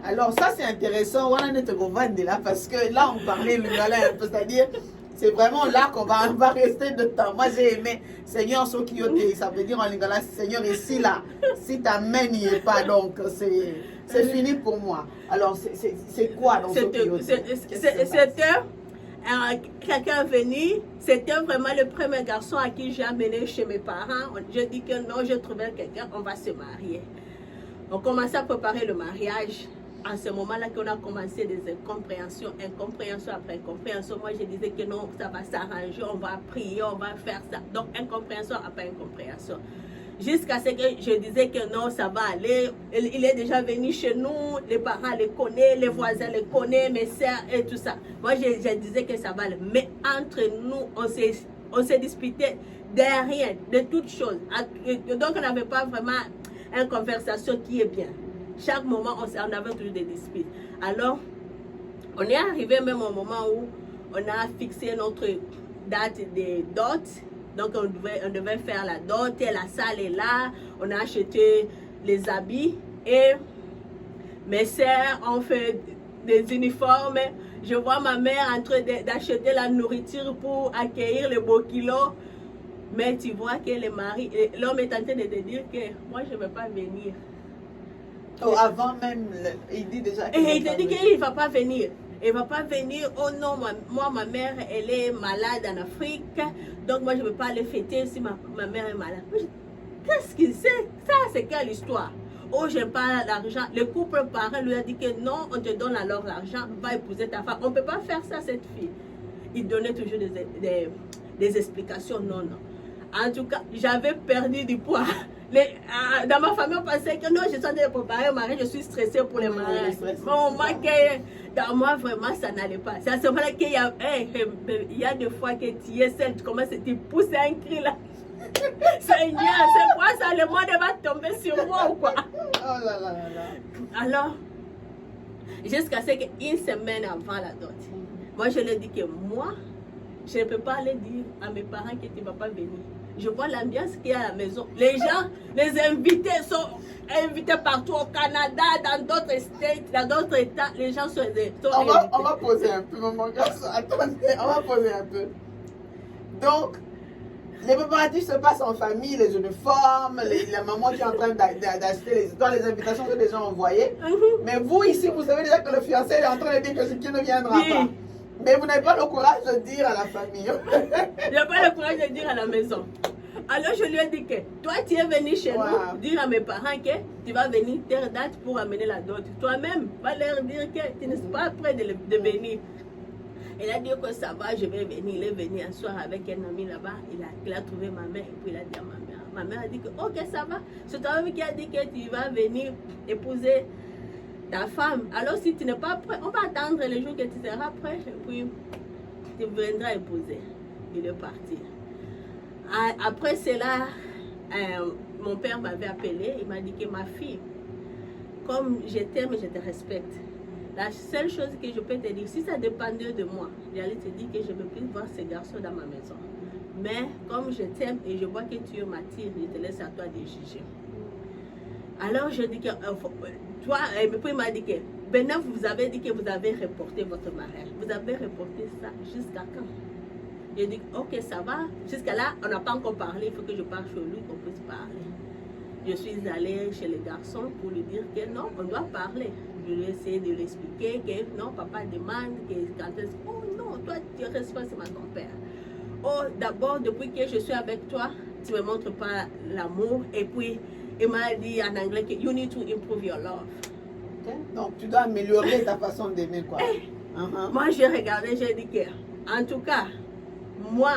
Alors ça c'est intéressant, on en est là parce que là on parlait lingala un peu, c'est-à-dire c'est vraiment là qu'on va rester de temps. Moi j'ai aimé Seigneur ce qui ça veut dire en lingala Seigneur ici là, si ta main n'y est pas donc c'est fini pour moi. Alors c'est quoi dans ce C'était quelqu'un venu, c'était vraiment le premier garçon à qui j'ai amené chez mes parents. Je dis que non, je trouvais quelqu'un, on va se marier. On commençait à préparer le mariage. En ce moment-là qu'on a commencé des incompréhensions, incompréhension après incompréhension. Moi, je disais que non, ça va s'arranger, on va prier, on va faire ça. Donc, incompréhension après incompréhension. Jusqu'à ce que je disais que non, ça va aller. Il est déjà venu chez nous, les parents les connaissent, les voisins les connaissent, mes soeurs et tout ça. Moi, je disais que ça va aller. Mais entre nous, on s'est disputé de rien, de toutes choses. Donc, on n'avait pas vraiment une conversation qui est bien. Chaque moment, on avait toujours des disputes. Alors, on est arrivé même au moment où on a fixé notre date de dot. Donc, on devait faire la dot et la salle est là. On a acheté les habits et mes sœurs ont fait des uniformes. Je vois ma mère en train d'acheter la nourriture pour accueillir les beaux kilos. Mais tu vois que l'homme est en train de te dire que moi, je ne vais pas venir. Oh, avant même, il dit déjà qu'il il te dit qu'il ne va pas venir. Il ne va pas venir. Oh non, moi, ma mère, elle est malade en Afrique. Donc, moi, je ne peux pas aller fêter si ma mère est malade. Qu'est-ce qu'il sait? Ça, c'est quelle histoire? Oh, je n'ai pas l'argent. Le couple parent lui a dit que non, on te donne alors l'argent, va épouser ta femme. On ne peut pas faire ça, cette fille. Il donnait toujours des explications. Non, non. En tout cas, j'avais perdu du poids. Dans ma famille, on pensait que non, je suis en train de préparer un mariage, je suis stressée pour les mariages. Bon, dans moi, vraiment, ça n'allait pas. C'est à ce moment-là qu'il y a des fois que tu es seule, tu commences à te pousser un cri là. Seigneur, c'est quoi ça? Le monde va tomber sur moi ou quoi? Oh là là là là. Alors, jusqu'à ce qu'une semaine avant la dot, moi, je lui ai dit que moi, je ne peux pas aller dire à mes parents que tu ne vas pas venir. Je vois l'ambiance qu'il y a à la maison. Les gens, les invités sont invités partout au Canada, dans d'autres states, dans d'autres états. Les gens sont invités. On va poser un peu, mon garçon. Attendez, on va poser un peu. Donc, les préparatifs se passent en famille, les uniformes, la maman qui est en train d'acheter les invitations que les gens ont envoyées. Mais vous, ici, vous savez déjà que le fiancé est en train de dire que ce qui ne viendra pas. Mais vous n'avez pas le courage de dire à la famille. Je n'ai pas le courage de dire à la maison. Alors je lui ai dit que toi tu es venu chez nous dire à mes parents que tu vas venir telle date pour amener la dot. Toi-même, va leur dire que tu n'es pas prêt de venir. Il a dit que ça va, je vais venir. Il est venu un soir avec un ami là-bas. Il a trouvé ma mère et puis il a dit à ma mère. Ma mère a dit que ok ça va. C'est toi-même qui a dit que tu vas venir épouser ta femme. Alors si tu n'es pas prêt, on va attendre le jour que tu seras prêt et puis tu viendras épouser. Il est parti. Après cela, mon père m'avait appelé, il m'a dit que ma fille, comme je t'aime et je te respecte, la seule chose que je peux te dire, si ça dépendait de moi, j'allais te dire que je ne peux plus voir ces garçons dans ma maison. Mais comme je t'aime et je vois que tu m'attires, je te laisse à toi de juger. Alors je dis que toi, et puis il m'a dit que maintenant vous avez dit que vous avez reporté votre mariage. Vous avez reporté ça jusqu'à quand? J'ai dit ok ça va. Jusqu'à là on n'a pas encore parlé. Il faut que je parte chez lui qu'on puisse parler. Je suis allée chez les garçons pour lui dire que non, on doit parler. Je lui ai essayé de lui expliquer que non, papa demande que quand est-ce. Oh non, toi tu es responsable à ton père. Oh d'abord depuis que je suis avec toi, tu ne me montres pas l'amour et puis il m'a dit en anglais que you need to improve your love. Okay. Donc tu dois améliorer ta façon d'aimer quoi. Moi j'ai regardé, j'ai dit que en tout cas, moi,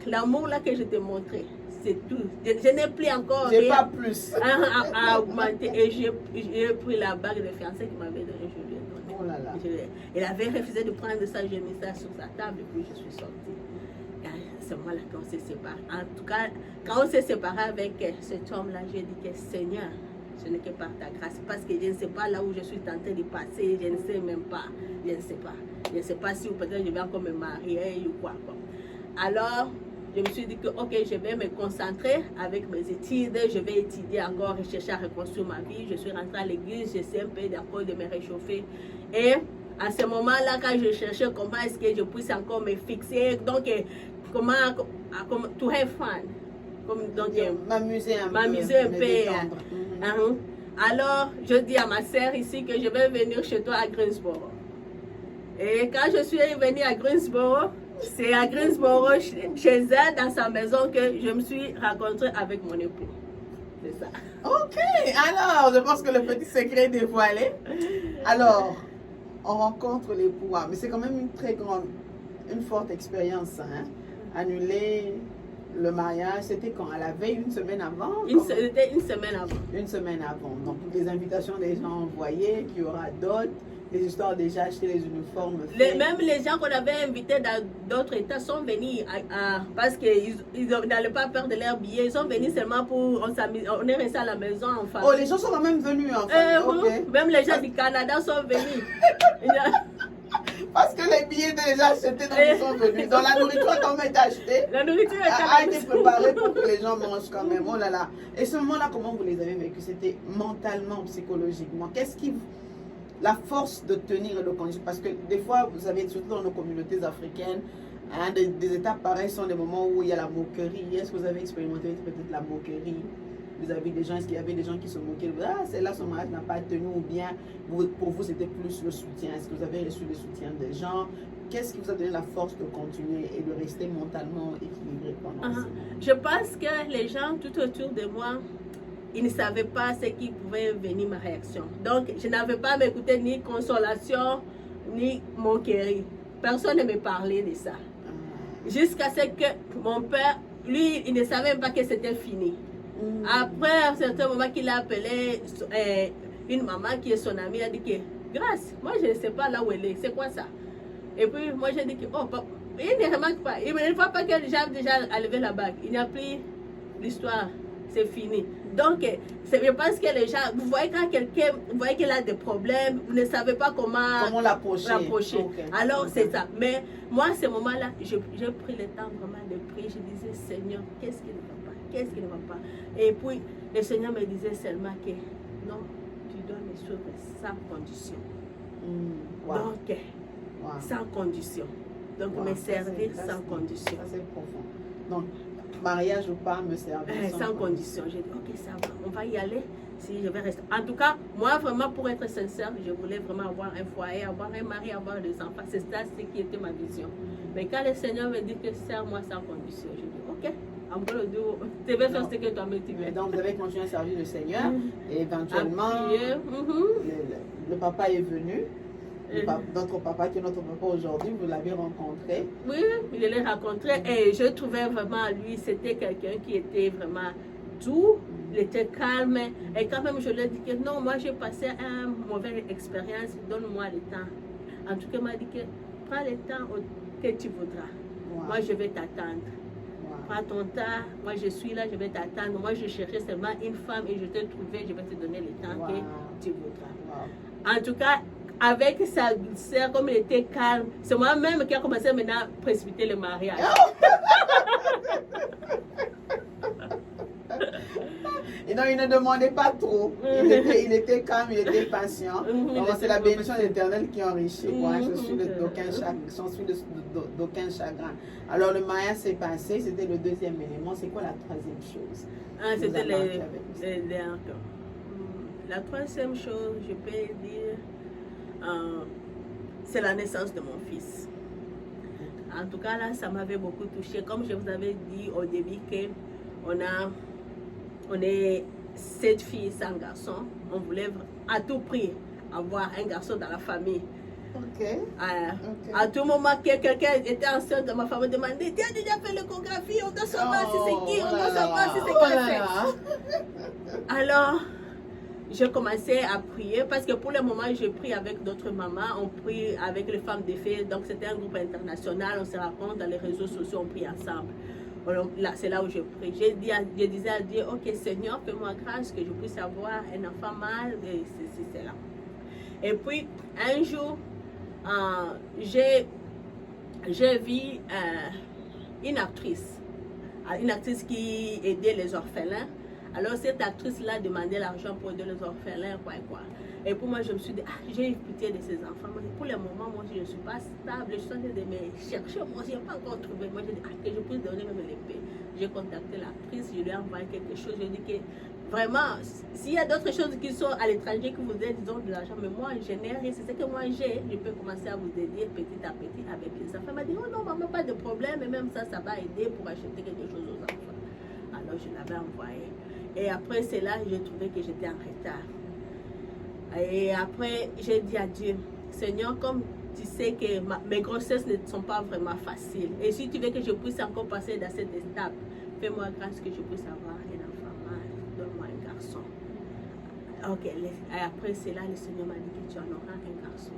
l'amour là que je t'ai montré, c'est tout. Je n'ai plus encore rien pas plus à augmenter et j'ai pris la bague de fiançailles qu'il m'avait donnée, je lui ai donné. Oh là là. Il avait refusé de prendre ça, j'ai mis ça sur sa table et puis je suis sortie. C'est moi là qu'on s'est séparés. En tout cas, quand on s'est séparés avec cet homme-là, j'ai dit que Seigneur, ce n'est que par ta grâce. Parce que je ne sais pas là où je suis tentée de passer, je ne sais même pas. Je ne sais pas. Je ne sais pas si peut-être je vais encore me marier ou quoi. Alors, je me suis dit que, ok, je vais me concentrer avec mes études, je vais étudier encore et chercher à reconstruire ma vie. Je suis rentrée à l'église, j'essaie un peu d'accord de me réchauffer. Et à ce moment-là, quand je cherchais comment est-ce que je puisse encore me fixer, donc, comment to have fun. Donc, m'amuser un peu. Alors, je dis à ma sœur ici que je vais venir chez toi à Greensboro. Et quand je suis venue à Greensboro, c'est à Greensboro, chez elle, dans sa maison, que je me suis rencontrée avec mon époux. C'est ça. Ok, alors, je pense que le petit secret est dévoilé. Alors, on rencontre l'époux, mais c'est quand même une très grande, une forte expérience, hein. Annuler le mariage, c'était quand? À la veille, une semaine avant? C'était une semaine avant. Une semaine avant. Donc, toutes les invitations des gens envoyées, qu'il y aura d'autres, les histoires déjà acheter les uniformes. Même les gens qu'on avait invités dans d'autres États sont venus parce qu'ils n'allaient pas perdre leur billet. Ils sont venus seulement pour. On est resté à la maison en famille. Oh, les gens sont quand même venus en famille. Okay. Même les gens du Canada sont venus. Parce que les billets étaient déjà achetés, donc ils sont venus. Donc la nourriture a quand même été achetée. La nourriture a été préparée pour que les gens mangent quand même. Oh là là. Et ce moment-là, comment vous les avez vécu? C'était mentalement, psychologiquement. Qu'est-ce qui... La force de tenir et de conduire. Parce que des fois, vous savez, surtout dans nos communautés africaines, hein, des étapes pareilles sont des moments où il y a la moquerie. Est-ce que vous avez expérimenté peut-être la moquerie? Vous avez des gens, est-ce qu'il y avait des gens qui se moquaient? Ah, celle-là, son mariage n'a pas tenu, ou bien pour vous, c'était plus le soutien. Est-ce que vous avez reçu le soutien des gens? Qu'est-ce qui vous a donné la force de continuer et de rester mentalement équilibré pendant ça? Je pense que les gens tout autour de moi, ils ne savaient pas ce qui pouvait venir ma réaction. Donc, je n'avais pas à m'écouter ni consolation, ni moquerie. Personne ne me parlait de ça. Jusqu'à ce que mon père, lui, il ne savait même pas que c'était fini. Après, à un certain moment qu'il a appelé une maman qui est son amie, il a dit que, Grâce, moi je ne sais pas là où elle est, c'est quoi ça? Et puis moi j'ai dit que, oh, il ne remarque pas, il ne voit pas que j'ai déjà enlevé la bague, il n'y a plus l'histoire, c'est fini. Donc, je pense que les gens, vous voyez quand quelqu'un, vous voyez qu'il a des problèmes, vous ne savez pas comment l'approcher. Okay. Alors c'est ça. Mais moi, à ce moment-là, j'ai pris le temps vraiment de prier, je disais, Seigneur, qu'est-ce qui ne va pas? Qu'est-ce qui ne va pas? Et puis, le Seigneur me disait seulement que non, tu dois me suivre sans condition. Donc, sans condition. Donc, me servir sans condition. Ça, c'est profond. Donc, mariage ou pas, me servir sans condition. J'ai dit, ok, ça va, on va y aller. Si je vais rester. En tout cas, moi, vraiment, pour être sincère, je voulais vraiment avoir un foyer, avoir un mari, avoir des enfants. C'est ça, ce qui était ma vision. Mais quand le Seigneur me dit que serre-moi sans condition, je dis, ok. Tu vas faire ce que toi-même tu veux. Donc vous avez continué à servir le Seigneur et éventuellement le papa est venu. Notre papa qui est notre papa aujourd'hui, vous l'avez rencontré. Oui, je l'ai rencontré et je trouvais vraiment lui, c'était quelqu'un qui était vraiment doux, il était calme. Et quand même je lui ai dit que non, moi j'ai passé une mauvaise expérience, donne-moi le temps. En tout cas, il m'a dit que prends le temps que tu voudras. Moi je vais t'attendre. Prends ton temps, moi je suis là, je vais t'attendre. Moi je cherchais seulement une femme et je t'ai trouvé, je vais te donner le temps que tu voudras. En tout cas, avec sa douceur, comme il était calme, c'est moi-même qui a commencé maintenant à précipiter le mariage. Et non, il ne demandait pas trop. Il était calme, il était patient. C'est la bénédiction de l'Éternel qui enrichit. Je suis d'aucun chagrin. Alors le mariage s'est passé, c'était le deuxième élément. C'est quoi la troisième chose? C'était la troisième chose, je peux dire, c'est la naissance de mon fils. En tout cas, là, ça m'avait beaucoup touché. Comme je vous avais dit au début on est 7 filles sans garçon. On voulait à tout prix avoir un garçon dans la famille. À tout moment que quelqu'un était enceinte de ma femme, me demandait, tu as déjà fait l'échographie, on doit savoir si c'est qui, on doit savoir si c'est quoi. Alors, j'ai commencé à prier parce que pour le moment, j'ai prié avec d'autres mamans, on prie avec les femmes des filles, donc c'était un groupe international, on se rencontre dans les réseaux sociaux, on prie ensemble. C'est là où je prie. Je disais à Dieu, ok Seigneur, fais-moi grâce que je puisse avoir un enfant mâle, et c'est là. Et puis, un jour, j'ai vu une actrice une actrice qui aidait les orphelins. Alors cette actrice-là demandait l'argent pour aider les orphelins, quoi et quoi. Et pour moi, je me suis dit, j'ai eu pitié de ces enfants. Moi, pour le moment, moi, je ne suis pas stable. Je suis en train de me chercher. Moi, je n'ai pas encore trouvé. Moi, j'ai dit, que je puisse donner même l'épée. J'ai contacté l'actrice, je lui ai envoyé quelque chose. Je lui ai dit que vraiment, s'il y a d'autres choses qui sont à l'étranger, que vous êtes, disons, de l'argent, mais moi, je n'ai rien. C'est ce que moi j'ai. Je peux commencer à vous aider petit à petit avec les enfants. Elle m'a dit, oh non, maman, pas de problème. Et même ça va aider pour acheter quelque chose aux enfants. Alors, je l'avais envoyé. Et après cela, j'ai trouvé que j'étais en retard. Et après, j'ai dit à Dieu, Seigneur, comme tu sais que mes grossesses ne sont pas vraiment faciles, et si tu veux que je puisse encore passer dans cette étape, fais-moi grâce que je puisse avoir un enfant mâle, donne-moi un garçon. Ok, et après cela, le Seigneur m'a dit que tu en auras un garçon.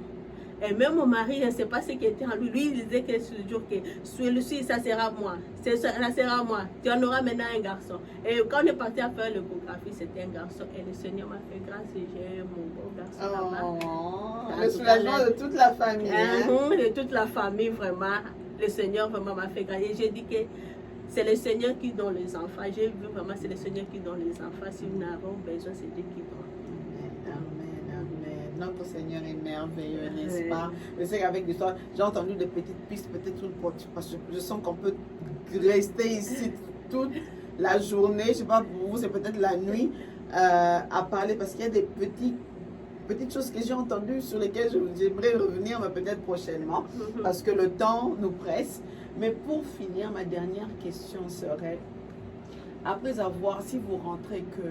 Et même mon mari, je ne sais pas ce qui était en lui. Lui, il disait que ce jour que celui-ci, ça sera moi. Ça sera moi. Tu en auras maintenant un garçon. Et quand on est parti à faire l'échographie, c'était un garçon. Et le Seigneur m'a fait grâce et j'ai mon beau garçon là-bas. Le soulagement de toute la famille. De toute la famille, vraiment. Le Seigneur vraiment m'a fait grâce. Et j'ai dit que c'est le Seigneur qui donne les enfants. J'ai vu vraiment, c'est le Seigneur qui donne les enfants. Si nous n'avons besoin, c'est Dieu qui donne. Notre Seigneur est merveilleux, n'est-ce pas? Je sais qu'avec l'histoire, j'ai entendu des petites pistes, peut-être parce que je sens qu'on peut rester ici toute la journée, je ne sais pas pour vous, c'est peut-être la nuit, à parler, parce qu'il y a des petites choses que j'ai entendues sur lesquelles j'aimerais revenir, mais peut-être prochainement, parce que le temps nous presse. Mais pour finir, ma dernière question serait, après avoir, si vous rentrez que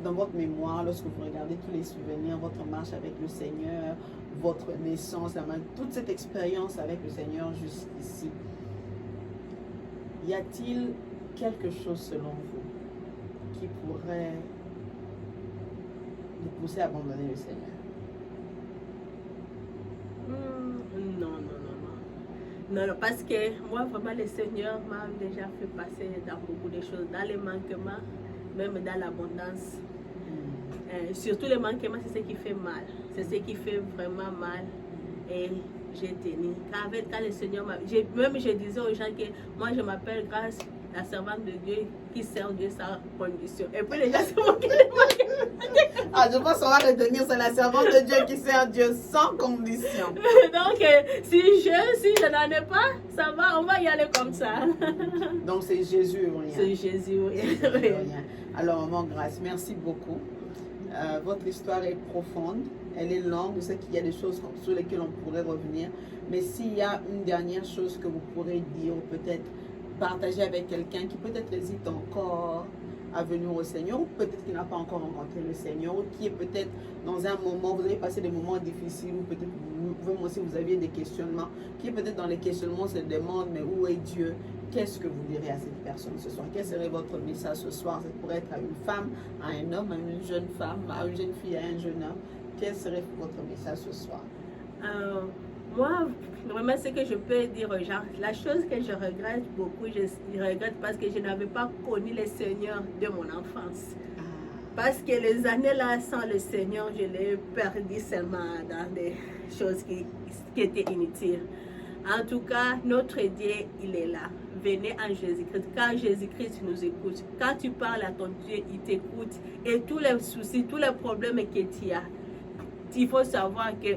dans votre mémoire, lorsque vous regardez tous les souvenirs, votre marche avec le Seigneur, votre naissance, toute cette expérience avec le Seigneur jusqu'ici, y a-t-il quelque chose selon vous qui pourrait vous pousser à abandonner le Seigneur? Non, parce que moi, vraiment, le Seigneur m'a déjà fait passer dans beaucoup de choses, dans les manquements, même dans l'abondance. Surtout les manquements, c'est ce qui fait mal. C'est ce qui fait vraiment mal. Et j'ai tenu. Quand le Seigneur m'a... Même je disais aux gens que moi, je m'appelle Grâce, la servante de Dieu qui sert Dieu sans condition. Et puis les gens se moquaient de moi. Je pense qu'on va retenir, c'est la servante de Dieu qui sert Dieu sans condition. Donc, si je n'en ai pas, ça va, on va y aller comme ça. Donc, c'est Jésus ou rien. C'est Jésus, oui. Rien. Alors, maman Grâce, merci beaucoup. Votre histoire est profonde, elle est longue. Je sais qu'il y a des choses sur lesquelles on pourrait revenir. Mais s'il y a une dernière chose que vous pourrez dire ou peut-être partager avec quelqu'un qui peut-être hésite encore à venir au Seigneur, ou peut-être qui n'a pas encore rencontré le Seigneur, ou qui est peut-être dans un moment, vous avez passé des moments difficiles, ou peut-être vous aussi vous aviez des questionnements, qui est peut-être dans les questionnements se demande, mais où est Dieu? Qu'est-ce que vous direz à cette personne ce soir? Quel serait votre message ce soir? Ça pourrait être à une femme, à un homme, à une jeune femme, à une jeune fille, à un jeune homme. Quel serait votre message ce soir? Moi, vraiment, ce que je peux dire aux gens, la chose que je regrette beaucoup, je regrette parce que je n'avais pas connu le Seigneur de mon enfance. Parce que les années là, sans le Seigneur, je l'ai perdu seulement dans des choses qui étaient inutiles. En tout cas, notre Dieu, il est là. Venez en Jésus-Christ. Quand Jésus-Christ nous écoute, quand tu parles à ton Dieu, il t'écoute. Et tous les soucis, tous les problèmes que tu as, il faut savoir que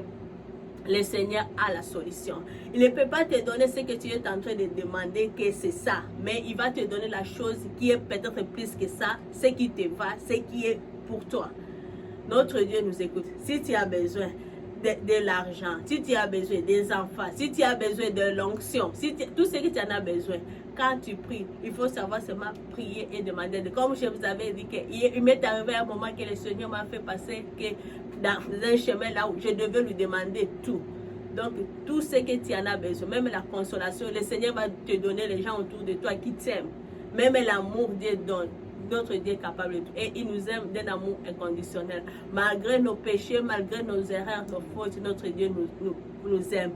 le Seigneur a la solution. Il ne peut pas te donner ce que tu es en train de demander, que c'est ça. Mais il va te donner la chose qui est peut-être plus que ça, ce qui te va, ce qui est pour toi. Notre Dieu nous écoute. Si tu as besoin de l'argent, si tu as besoin des enfants, si tu as besoin de l'onction, tout ce que tu en as besoin, quand tu pries, il faut savoir seulement prier et demander. Comme je vous avais dit, il m'est arrivé un moment que le Seigneur m'a fait passer dans un chemin là où je devais lui demander tout. Donc, tout ce que tu en as besoin, même la consolation, le Seigneur va te donner les gens autour de toi qui t'aiment. Même l'amour, Dieu donne. Notre Dieu est capable de tout. Et il nous aime d'un amour inconditionnel. Malgré nos péchés, malgré nos erreurs, nos fautes, notre Dieu nous aime.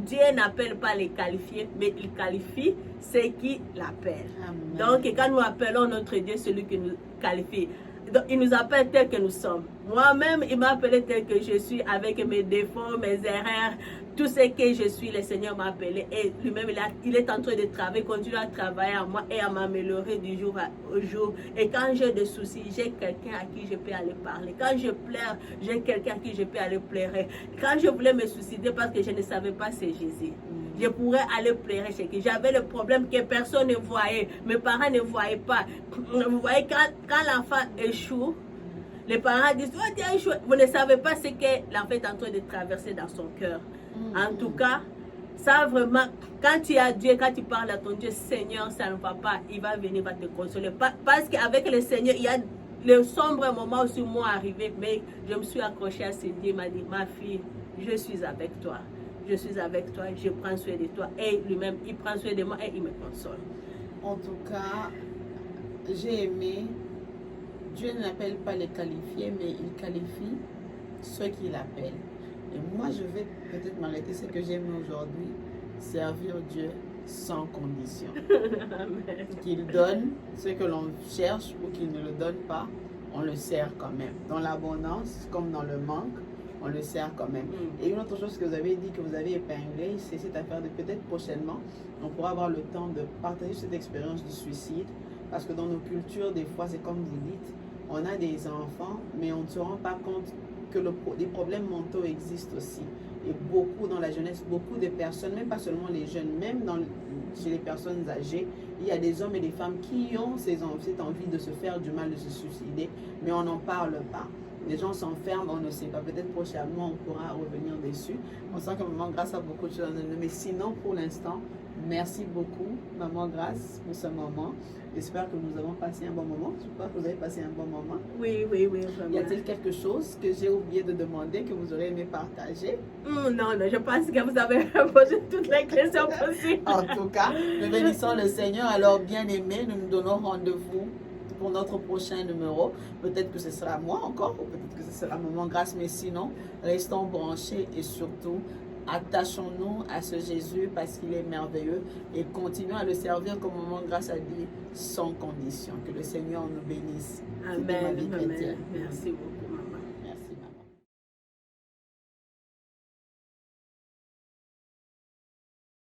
Dieu n'appelle pas les qualifiés, mais il qualifie ceux qui l'appellent. Donc, quand nous appelons notre Dieu, celui qui nous qualifie. Donc, il nous appelle tel que nous sommes. Moi-même, il m'a appelé tel que je suis, avec mes défauts, mes erreurs, tout ce que je suis, le Seigneur m'a appelé. Et lui-même, il est en train de travailler, continue à travailler à moi et à m'améliorer du jour au jour. Et quand j'ai des soucis, j'ai quelqu'un à qui je peux aller parler. Quand je pleure, j'ai quelqu'un à qui je peux aller pleurer. Quand je voulais me suicider parce que je ne savais pas c'est Jésus, je pourrais aller pleurer chez qui. J'avais le problème que personne ne voyait. Mes parents ne voyaient pas. Vous voyez, quand l'enfant échoue, les parents disent, oh, tu as échoué. Vous ne savez pas ce que l'enfant est en train de traverser dans son cœur. En tout cas, ça vraiment, quand tu as Dieu, quand tu parles à ton Dieu, Seigneur, ça ne va pas, il va venir, il va te consoler. Parce qu'avec le Seigneur, il y a le sombre moment où sur moi arrivé, mais je me suis accrochée à ce Dieu, il m'a dit, ma fille, je suis avec toi. Je suis avec toi, je prends soin de toi. Et lui-même, il prend soin de moi et il me console. En tout cas, j'ai aimé, Dieu n'appelle pas les qualifiés, mais il qualifie ceux qu'il appelle. Et moi, je vais peut-être m'arrêter. Ce que j'aime aujourd'hui, servir Dieu sans condition. Qu'il donne ce que l'on cherche ou qu'il ne le donne pas, on le sert quand même. Dans l'abondance, comme dans le manque, on le sert quand même. Et une autre chose que vous avez dit, que vous avez épinglé, c'est cette affaire de peut-être prochainement, on pourra avoir le temps de partager cette expérience du suicide. Parce que dans nos cultures, des fois, c'est comme vous dites, on a des enfants, mais on ne se rend pas compte que des problèmes mentaux existent aussi. Et beaucoup dans la jeunesse, beaucoup de personnes, même pas seulement les jeunes, même chez les personnes âgées, il y a des hommes et des femmes qui ont cette envie de se faire du mal, de se suicider, mais on n'en parle pas. Les gens s'enferment, on ne sait pas. Peut-être prochainement, on pourra revenir dessus. On sent que Maman Grâce a beaucoup de choses à nous. Mais sinon, pour l'instant, merci beaucoup, Maman Grâce, pour ce moment. J'espère que nous avons passé un bon moment. Je crois que vous avez passé un bon moment. Oui, vraiment. Y a-t-il quelque chose que j'ai oublié de demander, que vous aurez aimé partager? Non, je pense que vous avez posé toutes les questions possibles. En tout cas, nous bénissons le Seigneur. Alors, bien aimé, nous nous donnons rendez-vous pour notre prochain numéro. Peut-être que ce sera moi encore, ou peut-être que ce sera Maman Grâce, mais sinon, restons branchés et surtout, attachons-nous à ce Jésus parce qu'il est merveilleux et continuons à le servir comme Maman Grâce a dit, sans condition. Que le Seigneur nous bénisse. Amen. Merci beaucoup.